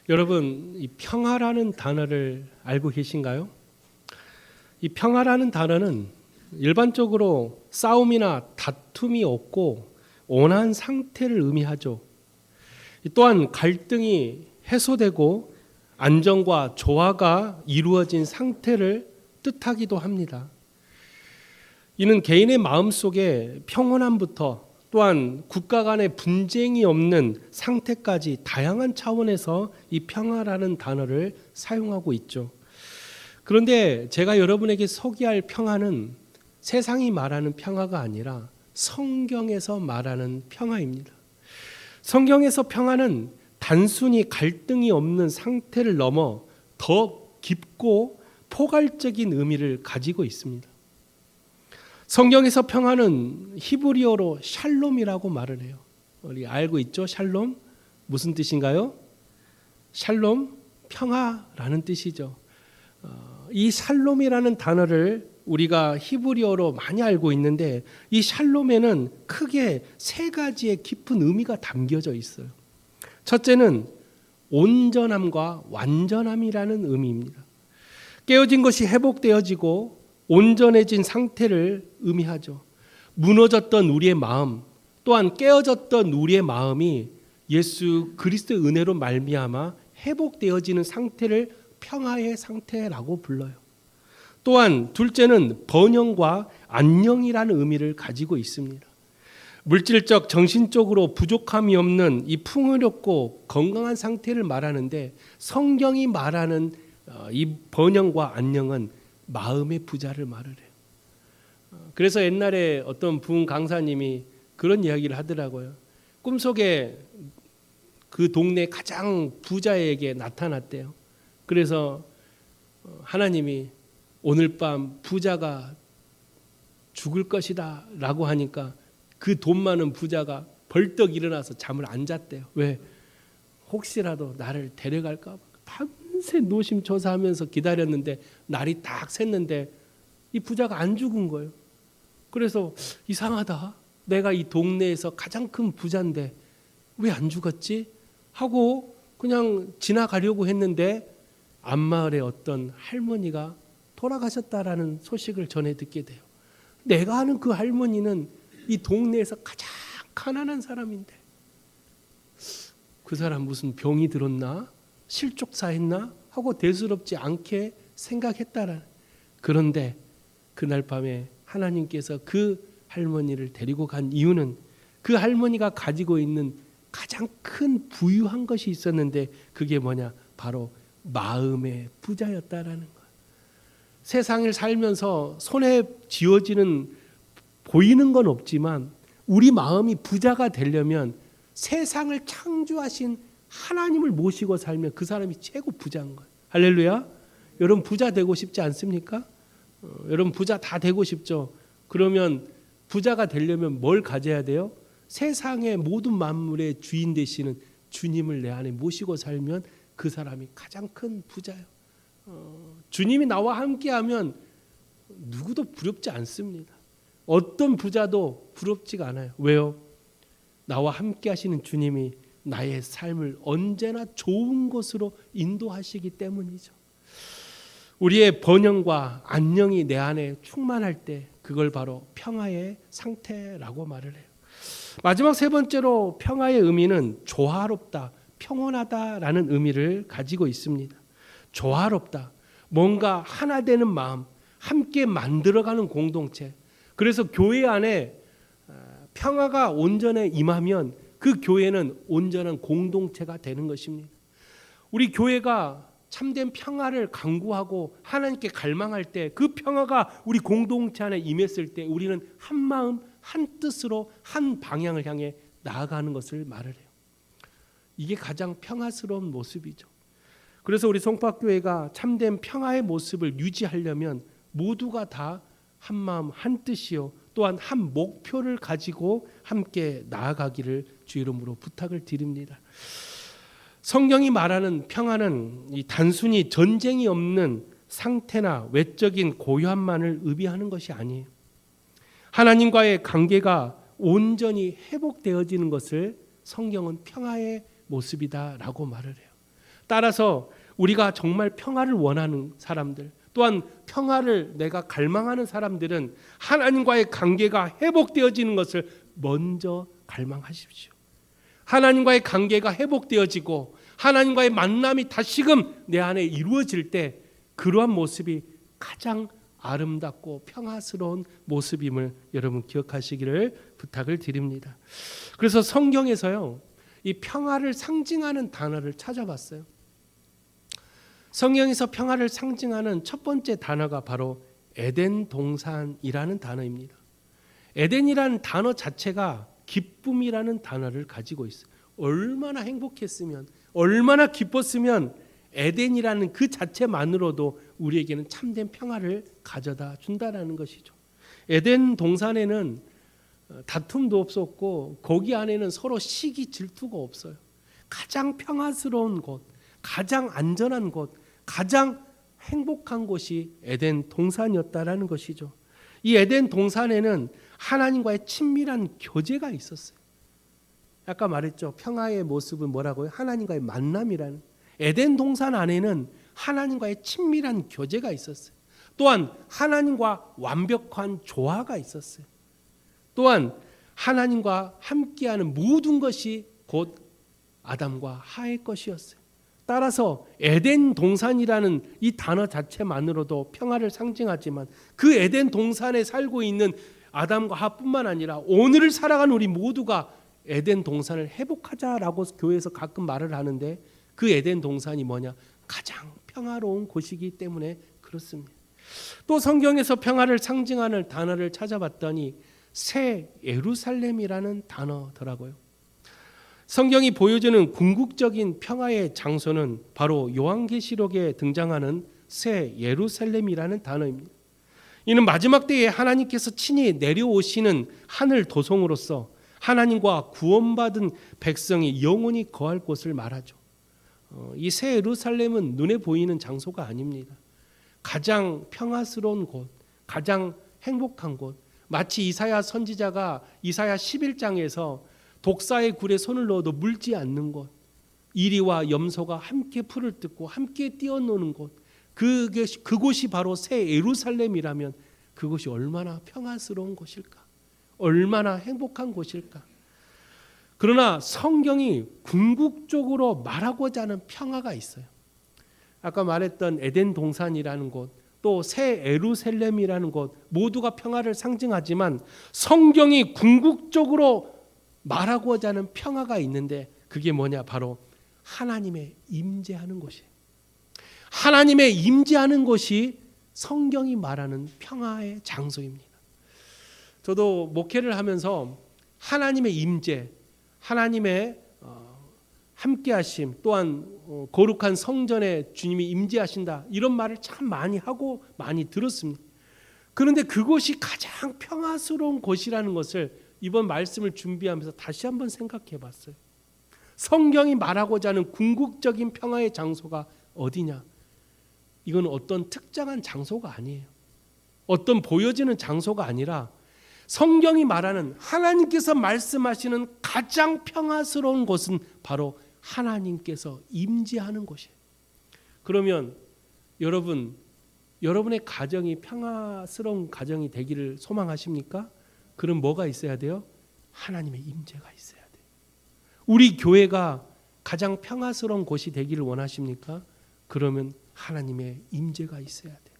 여러분, 이 평화라는 단어를 알고 계신가요? 이 평화라는 단어는 일반적으로 싸움이나 다툼이 없고 온화한 상태를 의미하죠. 또한 갈등이 해소되고 안정과 조화가 이루어진 상태를 뜻하기도 합니다. 이는 개인의 마음속에 평온함부터 또한 국가 간의 분쟁이 없는 상태까지 다양한 차원에서 이 평화라는 단어를 사용하고 있죠. 그런데 제가 여러분에게 소개할 평화는 세상이 말하는 평화가 아니라 성경에서 말하는 평화입니다. 성경에서 평화는 단순히 갈등이 없는 상태를 넘어 더 깊고 포괄적인 의미를 가지고 있습니다. 성경에서 평화는 히브리어로 샬롬이라고 말을 해요. 우리 알고 있죠? 샬롬 무슨 뜻인가요? 샬롬 평화라는 뜻이죠. 이 샬롬이라는 단어를 우리가 히브리어로 많이 알고 있는데 이 샬롬에는 크게 세 가지의 깊은 의미가 담겨져 있어요. 첫째는 온전함과 완전함이라는 의미입니다. 깨어진 것이 회복되어지고 온전해진 상태를 의미하죠. 무너졌던 우리의 마음 또한 깨어졌던 우리의 마음이 예수 그리스도의 은혜로 말미암아 회복되어지는 상태를 평화의 상태라고 불러요. 또한 둘째는 번영과 안녕이라는 의미를 가지고 있습니다. 물질적, 정신적으로 부족함이 없는 이 풍요롭고 건강한 상태를 말하는데 성경이 말하는 이 번영과 안녕은 마음의 부자를 말을 해요. 그래서 옛날에 어떤 부흥 강사님이 그런 이야기를 하더라고요. 꿈속에 그 동네 가장 부자에게 나타났대요. 그래서 하나님이 오늘 밤 부자가 죽을 것이다 라고 하니까 그 돈 많은 부자가 벌떡 일어나서 잠을 안 잤대요. 왜? 혹시라도 나를 데려갈까 봐 밤새 노심초사하면서 기다렸는데 날이 딱 샜는데 이 부자가 안 죽은 거예요. 그래서 이상하다. 내가 이 동네에서 가장 큰 부자인데 왜 안 죽었지? 하고 그냥 지나가려고 했는데 앞마을에 어떤 할머니가 돌아가셨다라는 소식을 전해 듣게 돼요. 내가 아는 그 할머니는 이 동네에서 가장 가난한 사람인데 그 사람 무슨 병이 들었나? 실족사했나? 하고 대수롭지 않게 생각했다라는. 그런데 그날 밤에 하나님께서 그 할머니를 데리고 간 이유는 그 할머니가 가지고 있는 가장 큰 부유한 것이 있었는데 그게 뭐냐? 바로 마음의 부자였다라는 것. 세상을 살면서 손에 쥐어지는 보이는 건 없지만 우리 마음이 부자가 되려면 세상을 창조하신 하나님을 모시고 살면 그 사람이 최고 부자인 거예요. 할렐루야. 여러분 부자 되고 싶지 않습니까? 여러분 부자 다 되고 싶죠. 그러면 부자가 되려면 뭘 가져야 돼요? 세상의 모든 만물의 주인 되시는 주님을 내 안에 모시고 살면 그 사람이 가장 큰 부자예요. 주님이 나와 함께하면 누구도 부럽지 않습니다. 어떤 부자도 부럽지가 않아요. 왜요? 나와 함께 하시는 주님이 나의 삶을 언제나 좋은 곳으로 인도하시기 때문이죠. 우리의 번영과 안녕이 내 안에 충만할 때 그걸 바로 평화의 상태라고 말을 해요. 마지막 세 번째로 평화의 의미는 조화롭다, 평온하다라는 의미를 가지고 있습니다. 조화롭다, 뭔가 하나 되는 마음, 함께 만들어가는 공동체. 그래서 교회 안에 평화가 온전히 임하면 그 교회는 온전한 공동체가 되는 것입니다. 우리 교회가 참된 평화를 강구하고 하나님께 갈망할 때 그 평화가 우리 공동체 안에 임했을 때 우리는 한 마음 한 뜻으로 한 방향을 향해 나아가는 것을 말을 해요. 이게 가장 평화스러운 모습이죠. 그래서 우리 송파교회가 참된 평화의 모습을 유지하려면 모두가 다 한 마음 한 뜻이요 또한 한 목표를 가지고 함께 나아가기를 주 이름으로 부탁을 드립니다. 성경이 말하는 평화는 이 단순히 전쟁이 없는 상태나 외적인 고요함만을 의미하는 것이 아니에요. 하나님과의 관계가 온전히 회복되어지는 것을 성경은 평화의 모습이다라고 말을 해요. 따라서 우리가 정말 평화를 원하는 사람들, 또한 평화를 내가 갈망하는 사람들은 하나님과의 관계가 회복되어지는 것을 먼저 갈망하십시오. 하나님과의 관계가 회복되어지고 하나님과의 만남이 다시금 내 안에 이루어질 때 그러한 모습이 가장 아름답고 평화스러운 모습임을 여러분 기억하시기를 부탁을 드립니다. 그래서 성경에서요, 이 평화를 상징하는 단어를 찾아봤어요. 성경에서 평화를 상징하는 첫 번째 단어가 바로 에덴 동산이라는 단어입니다. 에덴이라는 단어 자체가 기쁨이라는 단어를 가지고 있어요. 얼마나 행복했으면, 얼마나 기뻤으면 에덴이라는 그 자체만으로도 우리에게는 참된 평화를 가져다 준다라는 것이죠. 에덴 동산에는 다툼도 없었고 거기 안에는 서로 시기 질투가 없어요. 가장 평화스러운 곳, 가장 안전한 곳, 가장 행복한 곳이 에덴 동산이었다라는 것이죠. 이 에덴 동산에는 하나님과의 친밀한 교제가 있었어요. 아까 말했죠. 평화의 모습은 뭐라고요? 하나님과의 만남이라는. 에덴 동산 안에는 하나님과의 친밀한 교제가 있었어요. 또한 하나님과 완벽한 조화가 있었어요. 또한 하나님과 함께하는 모든 것이 곧 아담과 하의 것이었어요. 따라서 에덴 동산이라는 이 단어 자체만으로도 평화를 상징하지만 그 에덴 동산에 살고 있는 아담과 하뿐만 아니라 오늘을 살아가는 우리 모두가 에덴 동산을 회복하자라고 교회에서 가끔 말을 하는데 그 에덴 동산이 뭐냐? 가장 평화로운 곳이기 때문에 그렇습니다. 또 성경에서 평화를 상징하는 단어를 찾아봤더니 새 예루살렘이라는 단어더라고요. 성경이 보여주는 궁극적인 평화의 장소는 바로 요한계시록에 등장하는 새 예루살렘이라는 단어입니다. 이는 마지막 때에 하나님께서 친히 내려오시는 하늘 도성으로서 하나님과 구원받은 백성이 영원히 거할 곳을 말하죠. 이 새 예루살렘은 눈에 보이는 장소가 아닙니다. 가장 평화스러운 곳, 가장 행복한 곳, 마치 이사야 선지자가 이사야 11장에서 독사의 굴에 손을 넣어도 물지 않는 곳, 이리와 염소가 함께 풀을 뜯고 함께 뛰어노는 곳, 그곳이 바로 새 예루살렘이라면 그곳이 얼마나 평화스러운 곳일까? 얼마나 행복한 곳일까? 그러나 성경이 궁극적으로 말하고자 하는 평화가 있어요. 아까 말했던 에덴 동산이라는 곳, 또 새 예루살렘이라는 곳 모두가 평화를 상징하지만 성경이 궁극적으로 말하고자 하는 평화가 있는데 그게 뭐냐? 바로 하나님의 임재하는 곳이에요. 하나님의 임재하는 곳이 성경이 말하는 평화의 장소입니다. 저도 목회를 하면서 하나님의 임재, 하나님의 함께하심, 또한 거룩한 성전에 주님이 임재하신다 이런 말을 참 많이 하고 많이 들었습니다. 그런데 그곳이 가장 평화스러운 곳이라는 것을 이번 말씀을 준비하면서 다시 한번 생각해 봤어요. 성경이 말하고자 하는 궁극적인 평화의 장소가 어디냐? 이건 어떤 특정한 장소가 아니에요. 어떤 보여지는 장소가 아니라 성경이 말하는 하나님께서 말씀하시는 가장 평화스러운 곳은 바로 하나님께서 임재하는 곳이에요. 그러면 여러분의 가정이 평화스러운 가정이 되기를 소망하십니까? 그럼 뭐가 있어야 돼요? 하나님의 임재가 있어야 돼요. 우리 교회가 가장 평화스러운 곳이 되기를 원하십니까? 그러면 하나님의 임재가 있어야 돼요.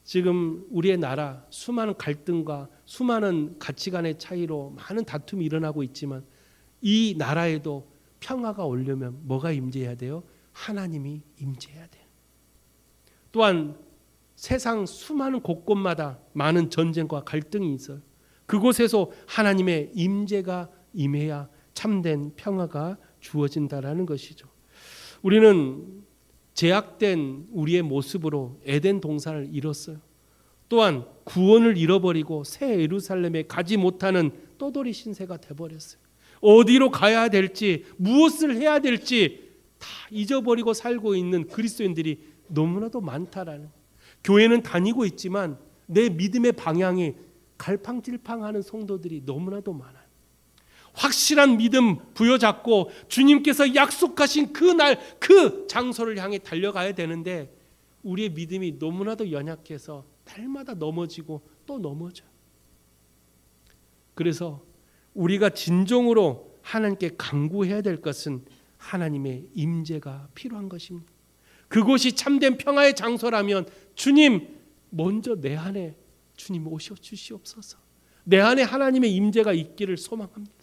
지금 우리의 나라 수많은 갈등과 수많은 가치관의 차이로 많은 다툼이 일어나고 있지만 이 나라에도 평화가 오려면 뭐가 임재해야 돼요? 하나님이 임재해야 돼요. 또한 세상 수많은 곳곳마다 많은 전쟁과 갈등이 있어요. 그곳에서 하나님의 임재가 임해야 참된 평화가 주어진다라는 것이죠. 우리는 제약된 우리의 모습으로 에덴 동산을 잃었어요. 또한 구원을 잃어버리고 새 예루살렘에 가지 못하는 떠돌이 신세가 돼버렸어요. 어디로 가야 될지, 무엇을 해야 될지 다 잊어버리고 살고 있는 그리스도인들이 너무나도 많다라는. 교회는 다니고 있지만 내 믿음의 방향이 갈팡질팡하는 성도들이 너무나도 많아요. 확실한 믿음 부여잡고 주님께서 약속하신 그 날, 그 장소를 향해 달려가야 되는데 우리의 믿음이 너무나도 연약해서 날마다 넘어지고 또 넘어져요. 그래서 우리가 진정으로 하나님께 간구해야 될 것은 하나님의 임재가 필요한 것입니다. 그곳이 참된 평화의 장소라면 주님 먼저 내 안에 주님 오셔 주시옵소서. 내 안에 하나님의 임재가 있기를 소망합니다.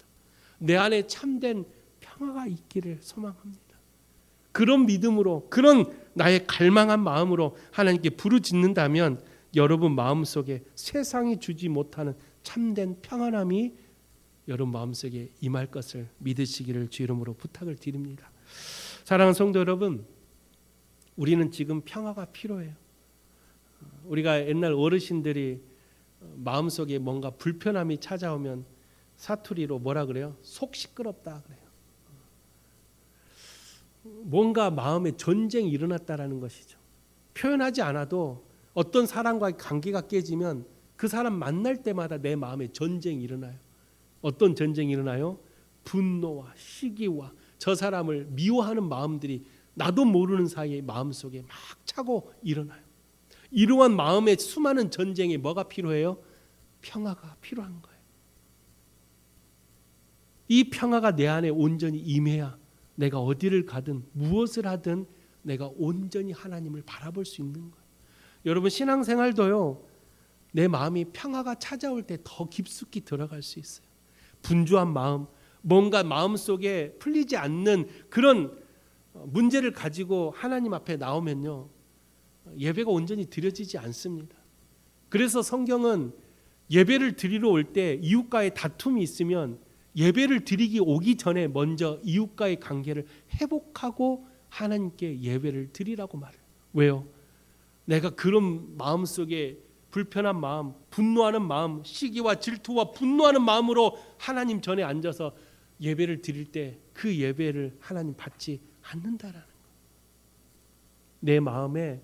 내 안에 참된 평화가 있기를 소망합니다. 그런 믿음으로, 그런 나의 갈망한 마음으로 하나님께 부르짖는다면 여러분 마음속에 세상이 주지 못하는 참된 평안함이 여러분 마음속에 임할 것을 믿으시기를 주 이름으로 부탁을 드립니다. 사랑하는 성도 여러분, 우리는 지금 평화가 필요해요. 우리가 옛날 어르신들이 마음속에 뭔가 불편함이 찾아오면 사투리로 뭐라 그래요? 속 시끄럽다 그래요. 뭔가 마음에 전쟁이 일어났다라는 것이죠. 표현하지 않아도 어떤 사람과의 관계가 깨지면 그 사람 만날 때마다 내 마음에 전쟁이 일어나요. 어떤 전쟁이 일어나요? 분노와 시기와 저 사람을 미워하는 마음들이 나도 모르는 사이에 마음속에 막 차고 일어나요. 이러한 마음의 수많은 전쟁에 뭐가 필요해요? 평화가 필요한 거예요. 이 평화가 내 안에 온전히 임해야 내가 어디를 가든 무엇을 하든 내가 온전히 하나님을 바라볼 수 있는 거예요. 여러분 신앙생활도요, 내 마음이 평화가 찾아올 때 더 깊숙이 들어갈 수 있어요. 분주한 마음, 뭔가 마음속에 풀리지 않는 그런 문제를 가지고 하나님 앞에 나오면요, 예배가 온전히 드려지지 않습니다. 그래서 성경은 예배를 드리러 올 때 이웃과의 다툼이 있으면 예배를 드리기 오기 전에 먼저 이웃과의 관계를 회복하고 하나님께 예배를 드리라고 말해요. 왜요? 내가 그런 마음속에 불편한 마음, 분노하는 마음, 시기와 질투와 분노하는 마음으로 하나님 전에 앉아서 예배를 드릴 때 그 예배를 하나님 받지 않는다라는 거예요. 내 마음에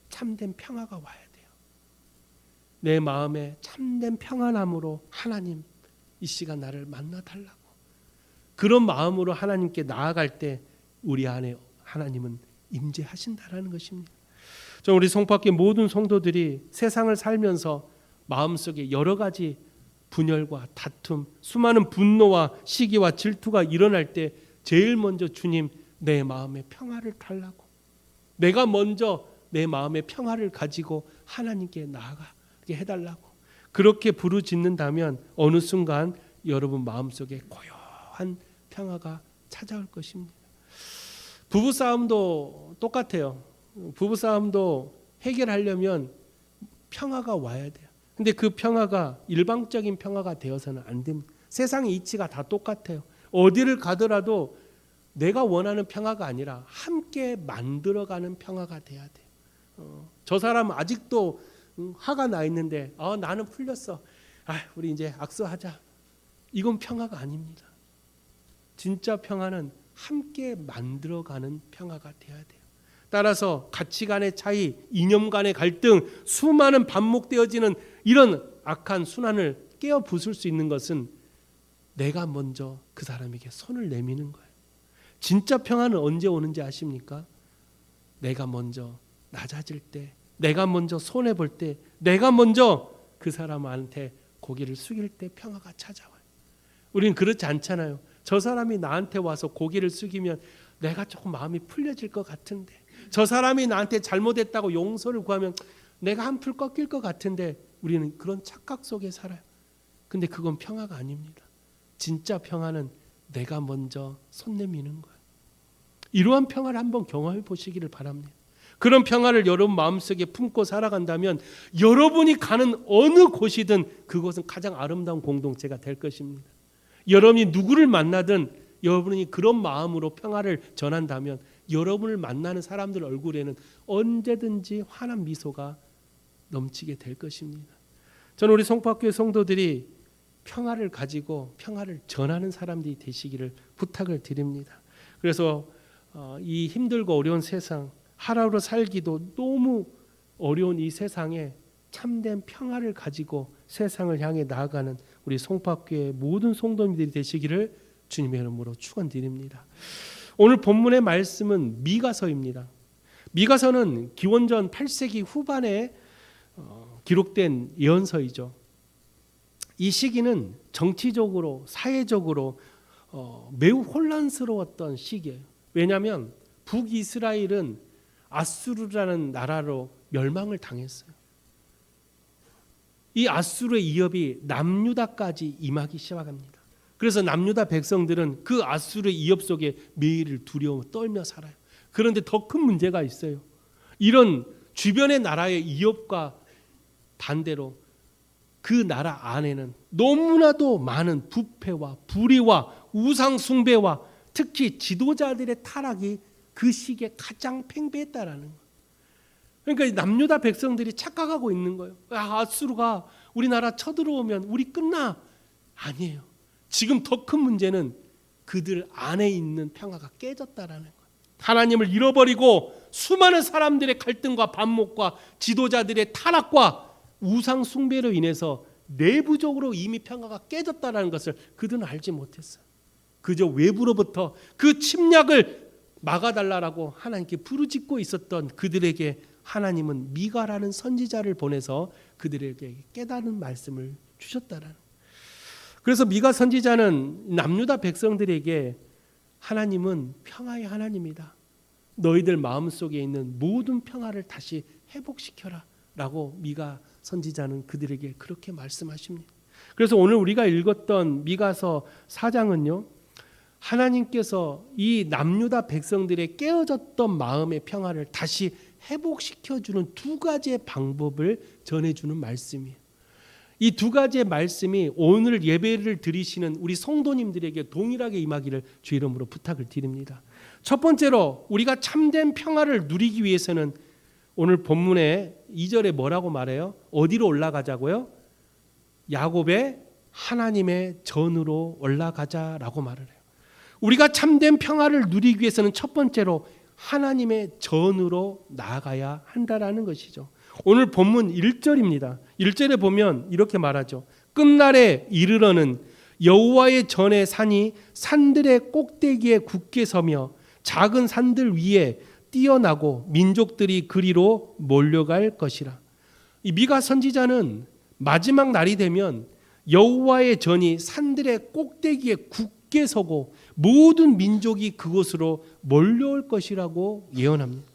참된 평화가 와야 돼요. 내 마음에 참된 평안함으로 하나님 이 시간 나를 만나달라고, 그런 마음으로 하나님께 나아갈 때 우리 안에 하나님은 임재하신다라는 것입니다. 우리 송파교회 모든 성도들이 세상을 살면서 마음속에 여러 가지 분열과 다툼, 수많은 분노와 시기와 질투가 일어날 때 제일 먼저 주님 내 마음에 평화를 달라고, 내가 먼저 내 마음의 평화를 가지고 하나님께 나아가게 해달라고 그렇게 부르짖는다면 어느 순간 여러분 마음속에 고요한 평화가 찾아올 것입니다. 부부싸움도 똑같아요. 부부싸움도 해결하려면 평화가 와야 돼요. 근데 그 평화가 일방적인 평화가 되어서는 안 됩니다. 세상의 이치가 다 똑같아요. 어디를 가더라도 내가 원하는 평화가 아니라 함께 만들어가는 평화가 돼야 돼요. 저 사람은 아직도 화가 나 있는데 나는 풀렸어. 우리 이제 악수하자. 이건 평화가 아닙니다. 진짜 평화는 함께 만들어가는 평화가 돼야 돼요. 따라서 가치관의 차이, 이념 간의 갈등, 수많은 반목되어지는 이런 악한 순환을 깨어 부술 수 있는 것은 내가 먼저 그 사람에게 손을 내미는 거예요. 진짜 평화는 언제 오는지 아십니까? 내가 먼저 낮아질 때, 내가 먼저 손해볼 때, 내가 먼저 그 사람한테 고개를 숙일 때 평화가 찾아와요. 우리는 그렇지 않잖아요. 저 사람이 나한테 와서 고개를 숙이면 내가 조금 마음이 풀려질 것 같은데, 저 사람이 나한테 잘못했다고 용서를 구하면 내가 한풀 꺾일 것 같은데, 우리는 그런 착각 속에 살아요. 근데 그건 평화가 아닙니다. 진짜 평화는 내가 먼저 손 내미는 거예요. 이러한 평화를 한번 경험해 보시기를 바랍니다. 그런 평화를 여러분 마음속에 품고 살아간다면 여러분이 가는 어느 곳이든 그곳은 가장 아름다운 공동체가 될 것입니다. 여러분이 누구를 만나든 여러분이 그런 마음으로 평화를 전한다면 여러분을 만나는 사람들 얼굴에는 언제든지 환한 미소가 넘치게 될 것입니다. 저는 우리 송파교회 성도들이 평화를 가지고 평화를 전하는 사람들이 되시기를 부탁을 드립니다. 그래서 이 힘들고 어려운 세상, 하루하루 살기도 너무 어려운 이 세상에 참된 평화를 가지고 세상을 향해 나아가는 우리 송파교회 모든 성도님들이 되시기를 주님의 이름으로 축원드립니다. 오늘 본문의 말씀은 미가서입니다. 미가서는 기원전 8세기 후반에 기록된 예언서이죠. 이 시기는 정치적으로 사회적으로 매우 혼란스러웠던 시기예요. 왜냐하면 북이스라엘은 아수르라는 나라로 멸망을 당했어요. 이 아수르의 위협이 남유다까지 임하기 시작합니다. 그래서 남유다 백성들은 그 아수르의 위협 속에 매일 두려워 떨며 살아요. 그런데 더 큰 문제가 있어요. 이런 주변의 나라의 위협과 반대로 그 나라 안에는 너무나도 많은 부패와 불의와 우상 숭배와 특히 지도자들의 타락이 그 시기에 가장 팽배했다라는 거예요. 그러니까 남유다 백성들이 착각하고 있는 거예요. 아수르가 우리나라 쳐들어오면 우리 끝나. 아니에요. 지금 더 큰 문제는 그들 안에 있는 평화가 깨졌다라는 거예요. 하나님을 잃어버리고 수많은 사람들의 갈등과 반목과 지도자들의 타락과 우상 숭배로 인해서 내부적으로 이미 평화가 깨졌다라는 것을 그들은 알지 못했어요. 그저 외부로부터 그 침략을 막아달라고 하나님께 부르짖고 있었던 그들에게 하나님은 미가라는 선지자를 보내서 그들에게 깨닫는 말씀을 주셨다라는. 그래서 미가 선지자는 남유다 백성들에게 하나님은 평화의 하나님이다. 너희들 마음속에 있는 모든 평화를 다시 회복시켜라 라고 미가 선지자는 그들에게 그렇게 말씀하십니다. 그래서 오늘 우리가 읽었던 미가서 4장은요, 하나님께서 이 남유다 백성들의 깨어졌던 마음의 평화를 다시 회복시켜주는 두 가지의 방법을 전해주는 말씀이에요. 이 두 가지의 말씀이 오늘 예배를 드리시는 우리 성도님들에게 동일하게 임하기를 주 이름으로 부탁을 드립니다. 첫 번째로 우리가 참된 평화를 누리기 위해서는 오늘 본문의 2절에 뭐라고 말해요? 어디로 올라가자고요? 야곱의 하나님의 전으로 올라가자라고 말을 해요. 우리가 참된 평화를 누리기 위해서는 첫 번째로 하나님의 전으로 나아가야 한다라는 것이죠. 오늘 본문 1절입니다. 1절에 보면 이렇게 말하죠. 끝날에 이르러는 여호와의 전의 산이 산들의 꼭대기에 굳게 서며 작은 산들 위에 뛰어나고 민족들이 그리로 몰려갈 것이라. 이 미가 선지자는 마지막 날이 되면 여호와의 전이 산들의 꼭대기에 굳게 서고 모든 민족이 그곳으로 몰려올 것이라고 예언합니다.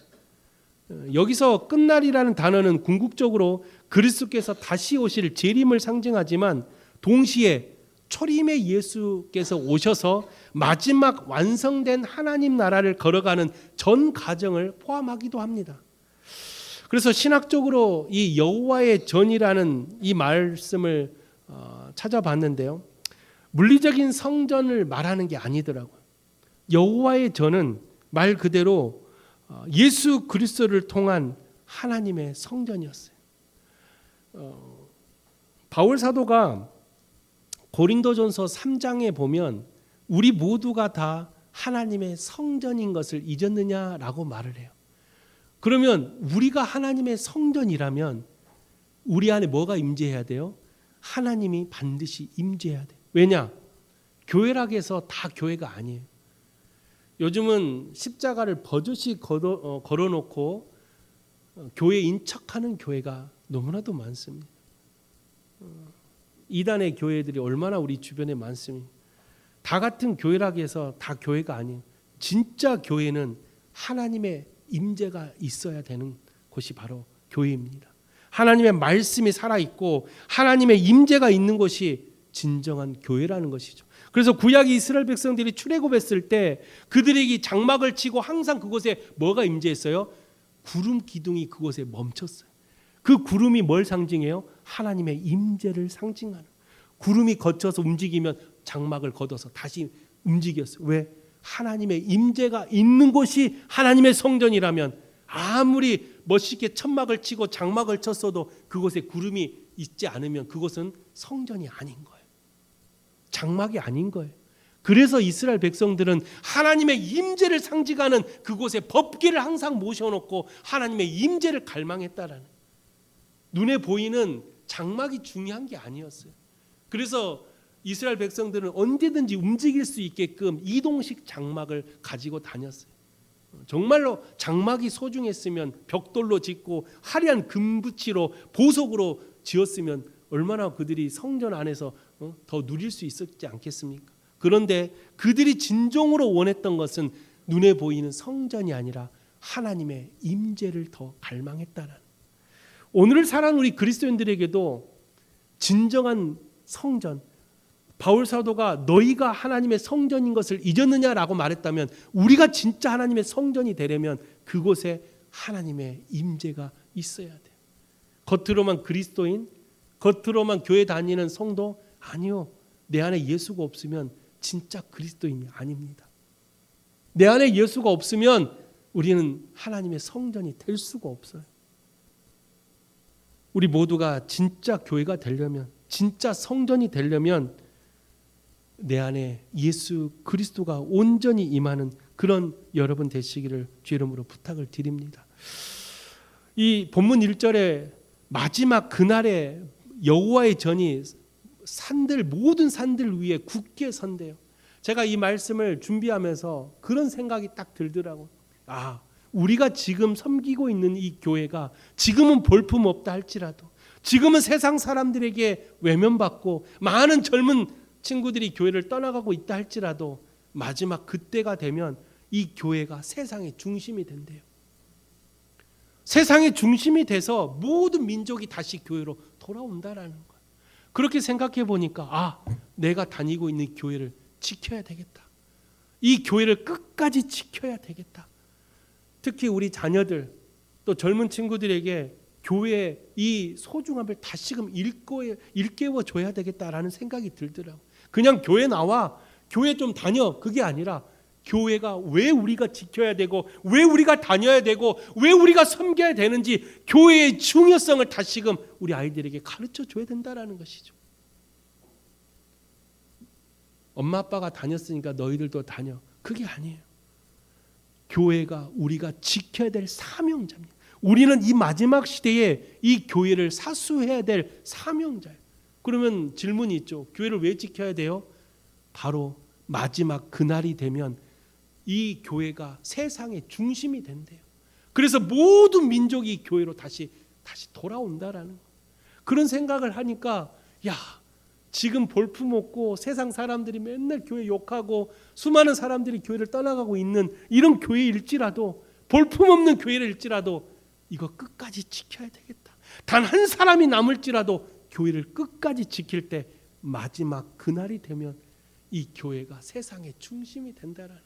여기서 끝날이라는 단어는 궁극적으로 그리스도께서 다시 오실 재림을 상징하지만 동시에 초림의 예수께서 오셔서 마지막 완성된 하나님 나라를 걸어가는 전 과정을 포함하기도 합니다. 그래서 신학적으로 이 여호와의 전이라는 이 말씀을 찾아봤는데요. 물리적인 성전을 말하는 게 아니더라고요. 여호와의 전은 말 그대로 예수 그리스도를 통한 하나님의 성전이었어요. 바울 사도가 고린도전서 3장에 보면 우리 모두가 다 하나님의 성전인 것을 잊었느냐라고 말을 해요. 그러면 우리가 하나님의 성전이라면 우리 안에 뭐가 임재해야 돼요? 하나님이 반드시 임재해야 돼요. 왜냐? 교회라고 해서 다 교회가 아니에요. 요즘은 십자가를 버젓이 걸어놓고 교회인 척하는 교회가 너무나도 많습니다. 이단의 교회들이 얼마나 우리 주변에 많습니다. 다 같은 교회라고 해서 다 교회가 아니에요. 진짜 교회는 하나님의 임재가 있어야 되는 곳이 바로 교회입니다. 하나님의 말씀이 살아있고 하나님의 임재가 있는 곳이 진정한 교회라는 것이죠. 그래서 구약 이스라엘 백성들이 출애굽했을 때 그들에게 장막을 치고 항상 그곳에 뭐가 임재했어요? 구름 기둥이 그곳에 멈췄어요. 그 구름이 뭘 상징해요? 하나님의 임재를 상징하는. 구름이 거쳐서 움직이면 장막을 걷어서 다시 움직였어요. 왜? 하나님의 임재가 있는 곳이 하나님의 성전이라면 아무리 멋있게 천막을 치고 장막을 쳤어도 그곳에 구름이 있지 않으면 그곳은 성전이 아닌 거예요. 장막이 아닌 거예요. 그래서 이스라엘 백성들은 하나님의 임재를 상징하는 그곳에 법궤를 항상 모셔놓고 하나님의 임재를 갈망했다라는. 눈에 보이는 장막이 중요한 게 아니었어요. 그래서 이스라엘 백성들은 언제든지 움직일 수 있게끔 이동식 장막을 가지고 다녔어요. 정말로 장막이 소중했으면 벽돌로 짓고 화려한 금붙이로 보석으로 지었으면 얼마나 그들이 성전 안에서 더 누릴 수 있었지 않겠습니까? 그런데 그들이 진정으로 원했던 것은 눈에 보이는 성전이 아니라 하나님의 임재를 더 갈망했다는, 오늘을 살아가는 우리 그리스도인들에게도 진정한 성전, 바울 사도가 너희가 하나님의 성전인 것을 잊었느냐라고 말했다면, 우리가 진짜 하나님의 성전이 되려면 그곳에 하나님의 임재가 있어야 돼요. 겉으로만 그리스도인, 겉으로만 교회 다니는 성도, 아니요. 내 안에 예수가 없으면 진짜 그리스도인이 아닙니다. 내 안에 예수가 없으면 우리는 하나님의 성전이 될 수가 없어요. 우리 모두가 진짜 교회가 되려면, 진짜 성전이 되려면 내 안에 예수 그리스도가 온전히 임하는 그런 여러분 되시기를 주 이름으로 부탁을 드립니다. 이 본문 1절에 마지막 그날에 여호와의 전이 산들, 모든 산들 위에 굳게 선대요. 제가 이 말씀을 준비하면서 그런 생각이 딱 들더라고요. 아, 우리가 지금 섬기고 있는 이 교회가 지금은 볼품없다 할지라도, 지금은 세상 사람들에게 외면받고 많은 젊은 친구들이 교회를 떠나가고 있다 할지라도, 마지막 그때가 되면 이 교회가 세상의 중심이 된대요. 세상의 중심이 돼서 모든 민족이 다시 교회로 돌아온다라는 거예요. 그렇게 생각해 보니까, 아, 내가 다니고 있는 교회를 지켜야 되겠다. 이 교회를 끝까지 지켜야 되겠다. 특히 우리 자녀들, 또 젊은 친구들에게 교회의 이 소중함을 다시금 일깨워 줘야 되겠다라는 생각이 들더라고요. 그냥 교회 나와, 교회 좀 다녀, 그게 아니라 교회가 왜 우리가 지켜야 되고, 왜 우리가 다녀야 되고, 왜 우리가 섬겨야 되는지 교회의 중요성을 다시금 우리 아이들에게 가르쳐 줘야 된다라는 것이죠. 엄마 아빠가 다녔으니까 너희들도 다녀, 그게 아니에요. 교회가 우리가 지켜야 될 사명자입니다. 우리는 이 마지막 시대에 이 교회를 사수해야 될 사명자예요. 그러면 질문이 있죠. 교회를 왜 지켜야 돼요? 바로 마지막 그날이 되면 이 교회가 세상의 중심이 된대요. 그래서 모든 민족이 교회로 다시 돌아온다라는 거예요. 그런 생각을 하니까, 야, 지금 볼품없고 세상 사람들이 맨날 교회 욕하고 수많은 사람들이 교회를 떠나가고 있는 이런 교회일지라도, 볼품없는 교회일지라도 이거 끝까지 지켜야 되겠다. 단 한 사람이 남을지라도 교회를 끝까지 지킬 때 마지막 그날이 되면 이 교회가 세상의 중심이 된다라는,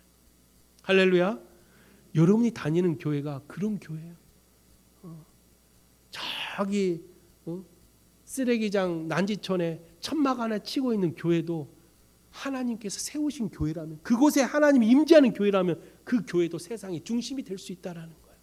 할렐루야. 여러분이 다니는 교회가 그런 교회예요. 저기 쓰레기장 난지천에 천막 하나 치고 있는 교회도 하나님께서 세우신 교회라면, 그곳에 하나님이 임재하는 교회라면 그 교회도 세상의 중심이 될 수 있다라는 거예요.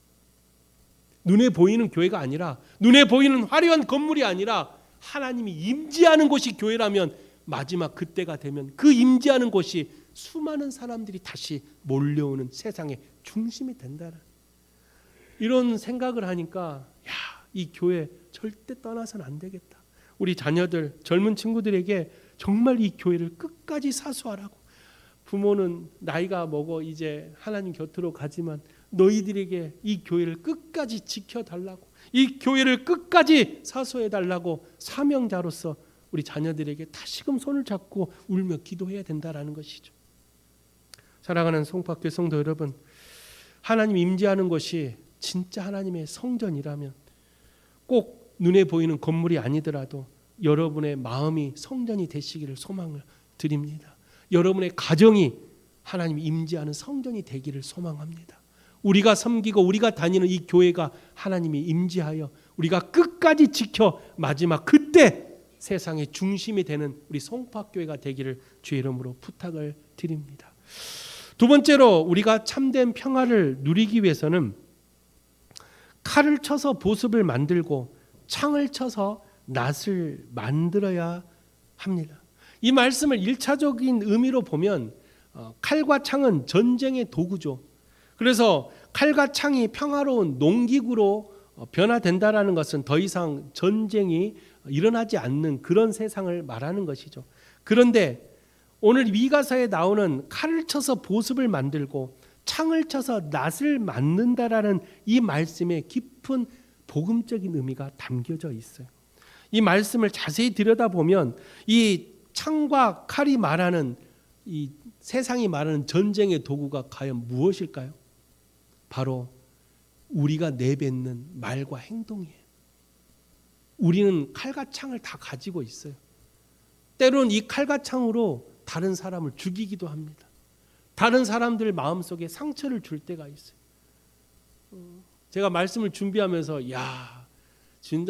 눈에 보이는 교회가 아니라, 눈에 보이는 화려한 건물이 아니라 하나님이 임재하는 곳이 교회라면 마지막 그때가 되면 그 임재하는 곳이 수많은 사람들이 다시 몰려오는 세상의 중심이 된다는, 이런 생각을 하니까, 야, 이 교회 절대 떠나서는 안 되겠다. 우리 자녀들, 젊은 친구들에게 정말 이 교회를 끝까지 사수하라고. 부모는 나이가 먹어 이제 하나님 곁으로 가지만 너희들에게 이 교회를 끝까지 지켜달라고, 이 교회를 끝까지 사수해달라고 사명자로서 우리 자녀들에게 다시금 손을 잡고 울며 기도해야 된다라는 것이죠. 사랑하는 송파교회 성도 여러분, 하나님 임재하는 것이 진짜 하나님의 성전이라면 꼭 눈에 보이는 건물이 아니더라도 여러분의 마음이 성전이 되시기를 소망을 드립니다. 여러분의 가정이 하나님 임재하는 성전이 되기를 소망합니다. 우리가 섬기고 우리가 다니는 이 교회가 하나님이 임재하여 우리가 끝까지 지켜 마지막 그때 세상의 중심이 되는 우리 송파교회가 되기를 주의 이름으로 부탁을 드립니다. 두 번째로, 우리가 참된 평화를 누리기 위해서는 칼을 쳐서 보습을 만들고 창을 쳐서 낫을 만들어야 합니다. 이 말씀을 1차적인 의미로 보면 칼과 창은 전쟁의 도구죠. 그래서 칼과 창이 평화로운 농기구로 변화된다라는 것은 더 이상 전쟁이 일어나지 않는 그런 세상을 말하는 것이죠. 그런데 오늘 미가서에 나오는 칼을 쳐서 보습을 만들고 창을 쳐서 낫을 만든다라는 이 말씀에 깊은 복음적인 의미가 담겨져 있어요. 이 말씀을 자세히 들여다보면 이 창과 칼이 말하는 이 세상이 말하는 전쟁의 도구가 과연 무엇일까요? 바로 우리가 내뱉는 말과 행동이에요. 우리는 칼과 창을 다 가지고 있어요. 때로는 이 칼과 창으로 다른 사람을 죽이기도 합니다. 다른 사람들 마음속에 상처를 줄 때가 있어요. 제가 말씀을 준비하면서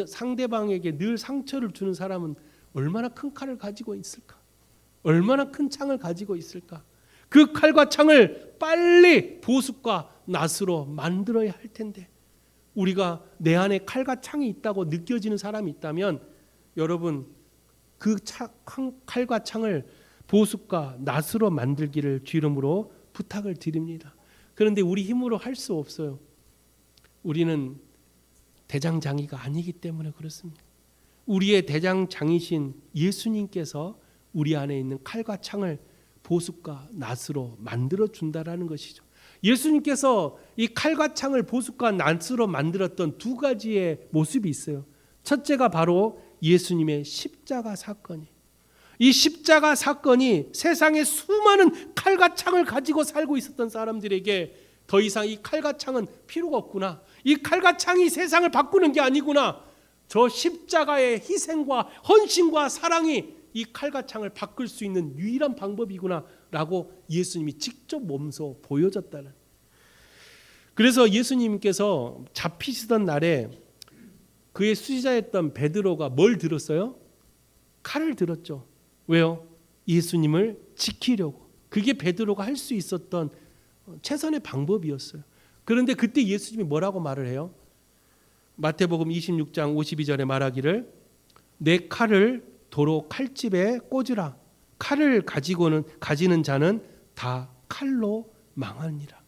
상대방에게 늘 상처를 주는 사람은 얼마나 큰 칼을 가지고 있을까? 얼마나 큰 창을 가지고 있을까? 그 칼과 창을 빨리 보습과 낫으로 만들어야 할 텐데, 우리가 내 안에 칼과 창이 있다고 느껴지는 사람이 있다면 여러분 그 칼과 창을 보습과 낫으로 만들기를 주 이름으로 부탁을 드립니다. 그런데 우리 힘으로 할 수 없어요. 우리는 대장장이가 아니기 때문에 그렇습니다. 우리의 대장장이신 예수님께서 우리 안에 있는 칼과 창을 보습과 낫으로 만들어 준다라는 것이죠. 예수님께서 이 칼과 창을 보습과 낫으로 만들었던 두 가지의 모습이 있어요. 첫째가 바로 예수님의 십자가 사건이. 이 십자가 사건이 세상에 수많은 칼과 창을 가지고 살고 있었던 사람들에게 더 이상 이 칼과 창은 필요가 없구나. 이 칼과 창이 세상을 바꾸는 게 아니구나. 저 십자가의 희생과 헌신과 사랑이 이 칼과 창을 바꿀 수 있는 유일한 방법이구나 라고 예수님이 직접 몸소 보여줬다는. 그래서 예수님께서 잡히시던 날에 그의 수지자였던 베드로가 뭘 들었어요? 칼을 들었죠. 왜요? 예수님을 지키려고. 그게 베드로가 할 수 있었던 최선의 방법이었어요. 그런데 그때 예수님이 뭐라고 말을 해요? 마태복음 26장 52절에 말하기를 내 칼을 도로 칼집에 꽂으라. 칼을 가지는 자는 다 칼로 망하니라.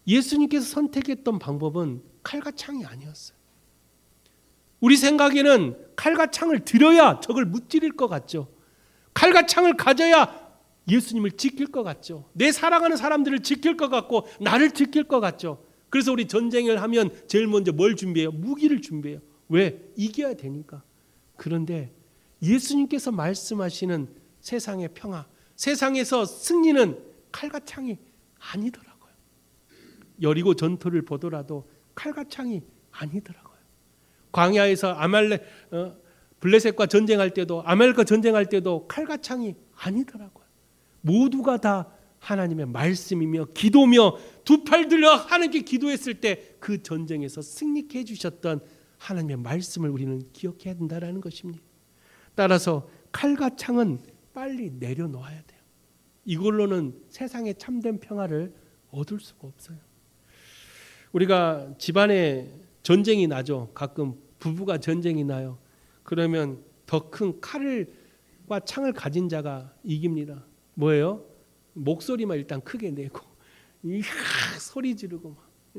예수님께서 선택했던 방법은 칼과 창이 아니었어요. 우리 생각에는 칼과 창을 들어야 적을 무찌를 것 같죠. 칼과 창을 가져야 예수님을 지킬 것 같죠. 내 사랑하는 사람들을 지킬 것 같고 나를 지킬 것 같죠. 그래서 우리 전쟁을 하면 제일 먼저 뭘 준비해요? 무기를 준비해요. 왜? 이겨야 되니까. 그런데 예수님께서 말씀하시는 세상의 평화, 세상에서 승리는 칼과 창이 아니더라고요. 여리고 전투를 보더라도 칼과 창이 아니더라고요. 광야에서 블레셋과 전쟁할 때도 아말렉과 전쟁할 때도 칼과 창이 아니더라고요. 모두가 다 하나님의 말씀이며 기도며 두 팔 들려 하나님께 기도했을 때 그 전쟁에서 승리케 해주셨던 하나님의 말씀을 우리는 기억해야 된다는 것입니다. 따라서 칼과 창은 빨리 내려놓아야 돼요. 이걸로는 세상의 참된 평화를 얻을 수가 없어요. 우리가 집안에 전쟁이 나죠. 가끔 부부가 전쟁이 나요. 그러면 더 큰 칼과 창을 가진 자가 이깁니다. 뭐예요? 목소리만 일단 크게 내고 소리 지르고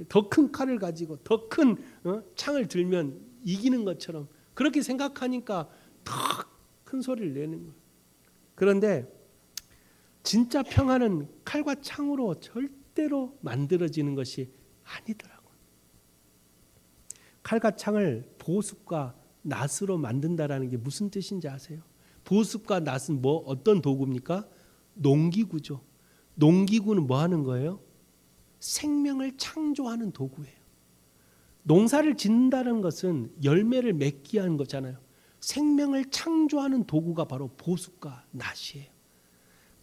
더 큰 칼을 가지고 더 큰 창을 들면 이기는 것처럼 그렇게 생각하니까 더 큰 소리를 내는 거예요. 그런데 진짜 평화는 칼과 창으로 절대로 만들어지는 것이 아니더라고요. 칼과 창을 보습과 낫으로 만든다라는 게 무슨 뜻인지 아세요? 보습과 낫은 어떤 도구입니까? 농기구죠. 농기구는 뭐 하는 거예요? 생명을 창조하는 도구예요. 농사를 짓는다는 것은 열매를 맺게 하는 거잖아요. 생명을 창조하는 도구가 바로 보습과 낫이에요.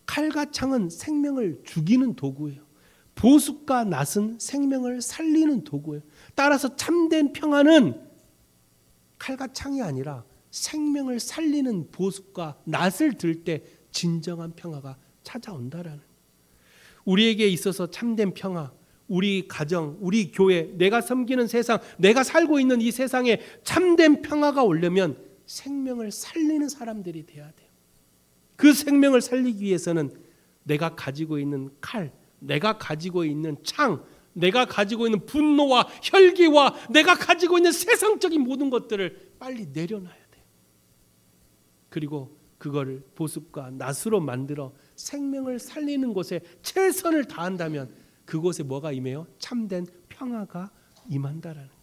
칼과 창은 생명을 죽이는 도구예요. 보습과 낫은 생명을 살리는 도구예요. 따라서 참된 평화는 칼과 창이 아니라 생명을 살리는 보습과 낫을 들 때 진정한 평화가 찾아온다라는. 우리에게 있어서 참된 평화, 우리 가정, 우리 교회, 내가 섬기는 세상, 내가 살고 있는 이 세상에 참된 평화가 오려면 생명을 살리는 사람들이 돼야 돼요. 그 생명을 살리기 위해서는 내가 가지고 있는 칼, 내가 가지고 있는 창, 내가 가지고 있는 분노와 혈기와 내가 가지고 있는 세상적인 모든 것들을 빨리 내려놔야 돼요. 그리고 그거를 보습과 낫으로 만들어 생명을 살리는 곳에 최선을 다한다면 그곳에 뭐가 임해요? 참된 평화가 임한다라는 거예요.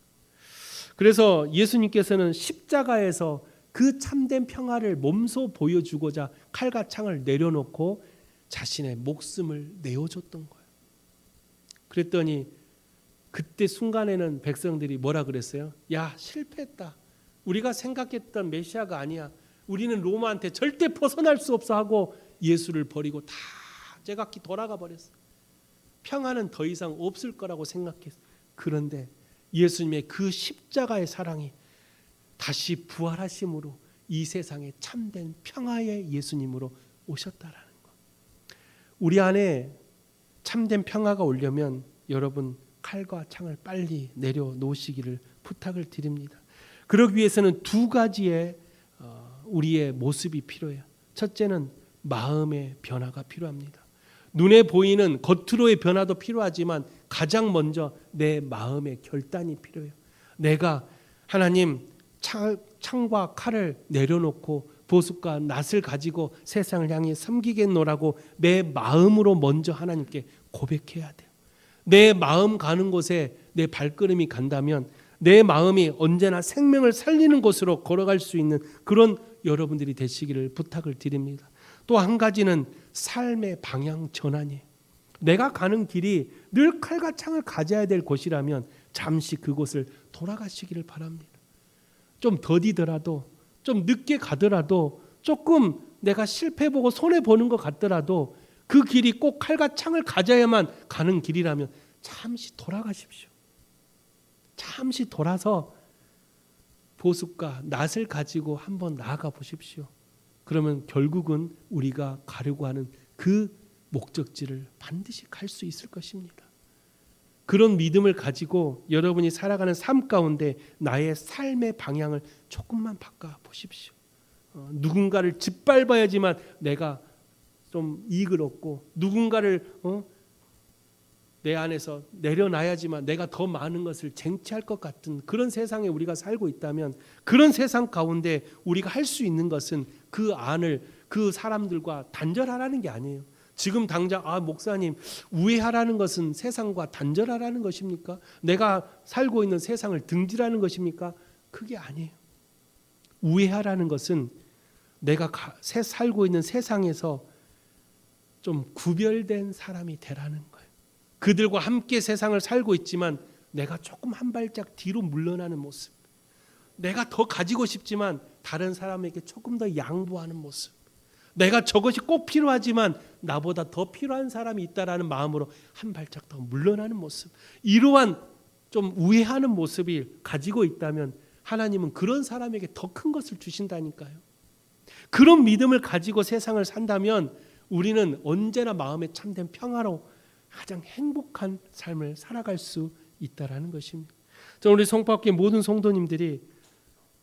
그래서 예수님께서는 십자가에서 그 참된 평화를 몸소 보여주고자 칼과 창을 내려놓고 자신의 목숨을 내어줬던 거예요. 그랬더니 그때 순간에는 백성들이 뭐라 그랬어요? 야, 실패했다. 우리가 생각했던 메시아가 아니야. 우리는 로마한테 절대 벗어날 수 없어 하고 예수를 버리고 다 제각기 돌아가 버렸어요. 평화는 더 이상 없을 거라고 생각했어요. 그런데 예수님의 그 십자가의 사랑이 다시 부활하심으로 이 세상에 참된 평화의 예수님으로 오셨다라는 것. 우리 안에 참된 평화가 오려면 여러분 칼과 창을 빨리 내려놓으시기를 부탁을 드립니다. 그러기 위해서는 두 가지의 우리의 모습이 필요해요. 첫째는 마음의 변화가 필요합니다. 눈에 보이는 겉으로의 변화도 필요하지만 가장 먼저 내 마음의 결단이 필요해요. 내가 하나님 창과 칼을 내려놓고 보습과 낫을 가지고 세상을 향해 섬기겠노라고 내 마음으로 먼저 하나님께 고백해야 돼요. 내 마음 가는 곳에 내 발걸음이 간다면 내 마음이 언제나 생명을 살리는 곳으로 걸어갈 수 있는 그런 여러분들이 되시기를 부탁을 드립니다. 또 한 가지는 삶의 방향 전환이에요. 내가 가는 길이 늘 칼과 창을 가져야 될 곳이라면 잠시 그곳을 돌아가시기를 바랍니다. 좀 더디더라도 좀 늦게 가더라도 조금 내가 실패보고 손해보는 것 같더라도 그 길이 꼭 칼과 창을 가져야만 가는 길이라면 잠시 돌아가십시오. 잠시 돌아서 보습과 낫을 가지고 한번 나아가 보십시오. 그러면 결국은 우리가 가려고 하는 그 목적지를 반드시 갈 수 있을 것입니다. 그런 믿음을 가지고 여러분이 살아가는 삶 가운데 나의 삶의 방향을 조금만 바꿔 보십시오. 누군가를 짓밟아야지만 내가 좀 이익을 얻고 누군가를 내 안에서 내려놔야지만 내가 더 많은 것을 쟁취할 것 같은 그런 세상에 우리가 살고 있다면 그런 세상 가운데 우리가 할 수 있는 것은 그 안을 그 사람들과 단절하라는 게 아니에요. 지금 당장 목사님 우애하라는 것은 세상과 단절하라는 것입니까? 내가 살고 있는 세상을 등지라는 것입니까? 그게 아니에요. 우애하라는 것은 내가 살고 있는 세상에서 좀 구별된 사람이 되라는 거예요. 그들과 함께 세상을 살고 있지만 내가 조금 한 발짝 뒤로 물러나는 모습, 내가 더 가지고 싶지만 다른 사람에게 조금 더 양보하는 모습, 내가 저것이 꼭 필요하지만 나보다 더 필요한 사람이 있다라는 마음으로 한 발짝 더 물러나는 모습, 이러한 좀 우애하는 모습을 가지고 있다면 하나님은 그런 사람에게 더 큰 것을 주신다니까요. 그런 믿음을 가지고 세상을 산다면 우리는 언제나 마음에 참된 평화로 가장 행복한 삶을 살아갈 수 있다라는 것입니다. 저는 우리 송파교회 모든 성도님들이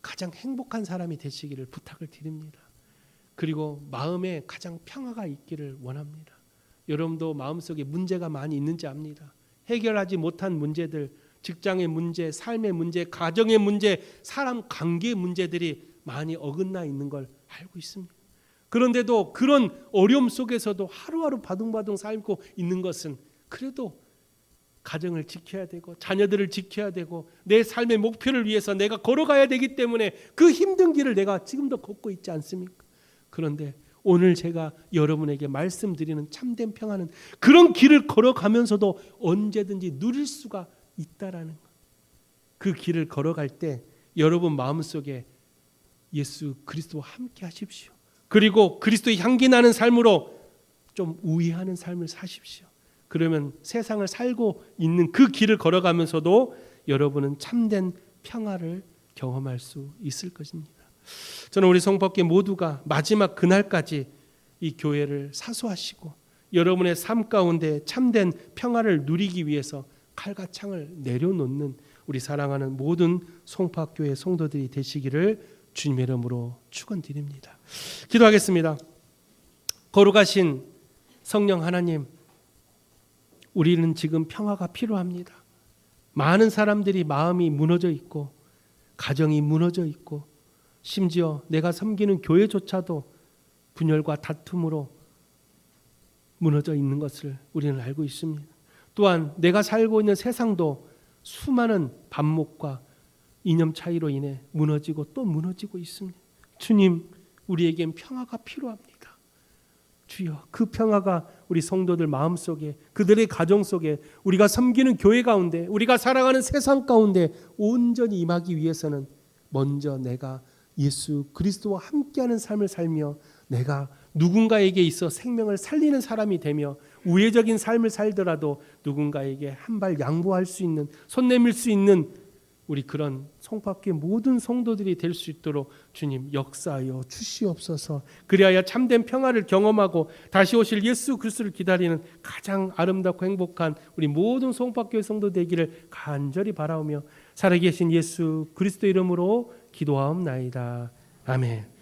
가장 행복한 사람이 되시기를 부탁을 드립니다. 그리고 마음에 가장 평화가 있기를 원합니다. 여러분도 마음속에 문제가 많이 있는지 압니다. 해결하지 못한 문제들, 직장의 문제, 삶의 문제, 가정의 문제, 사람 관계의 문제들이 많이 어긋나 있는 걸 알고 있습니다. 그런데도 그런 어려움 속에서도 하루하루 바둥바둥 살고 있는 것은 그래도 가정을 지켜야 되고 자녀들을 지켜야 되고 내 삶의 목표를 위해서 내가 걸어가야 되기 때문에 그 힘든 길을 내가 지금도 걷고 있지 않습니까? 그런데 오늘 제가 여러분에게 말씀드리는 참된 평화는 그런 길을 걸어가면서도 언제든지 누릴 수가 있다라는 것. 그 길을 걸어갈 때 여러분 마음속에 예수 그리스도와 함께 하십시오. 그리고 그리스도의 향기 나는 삶으로 좀 우애하는 삶을 사십시오. 그러면 세상을 살고 있는 그 길을 걸어가면서도 여러분은 참된 평화를 경험할 수 있을 것입니다. 저는 우리 성법계 모두가 마지막 그날까지 이 교회를 사수하시고 여러분의 삶 가운데 참된 평화를 누리기 위해서 칼과 창을 내려놓는 우리 사랑하는 모든 송파교회 성도들이 되시기를 주님의 이름으로 축원드립니다. 기도하겠습니다. 거룩하신 성령 하나님, 우리는 지금 평화가 필요합니다. 많은 사람들이 마음이 무너져 있고 가정이 무너져 있고 심지어 내가 섬기는 교회조차도 분열과 다툼으로 무너져 있는 것을 우리는 알고 있습니다. 또한 내가 살고 있는 세상도 수많은 반목과 이념 차이로 인해 무너지고 또 무너지고 있습니다. 주님, 우리에겐 평화가 필요합니다. 주여, 그 평화가 우리 성도들 마음속에, 그들의 가정 속에, 우리가 섬기는 교회 가운데, 우리가 살아가는 세상 가운데 온전히 임하기 위해서는 먼저 내가 예수 그리스도와 함께하는 삶을 살며 내가 누군가에게 있어 생명을 살리는 사람이 되며 우회적인 삶을 살더라도 누군가에게 한 발 양보할 수 있는, 손 내밀 수 있는 우리 그런 송파교회 모든 성도들이 될 수 있도록 주님 역사하여 주시옵소서. 그리하여 참된 평화를 경험하고 다시 오실 예수 그리스도를 기다리는 가장 아름답고 행복한 우리 모든 송파교회 성도 되기를 간절히 바라오며 살아계신 예수 그리스도 이름으로 기도하옵나이다. 아멘.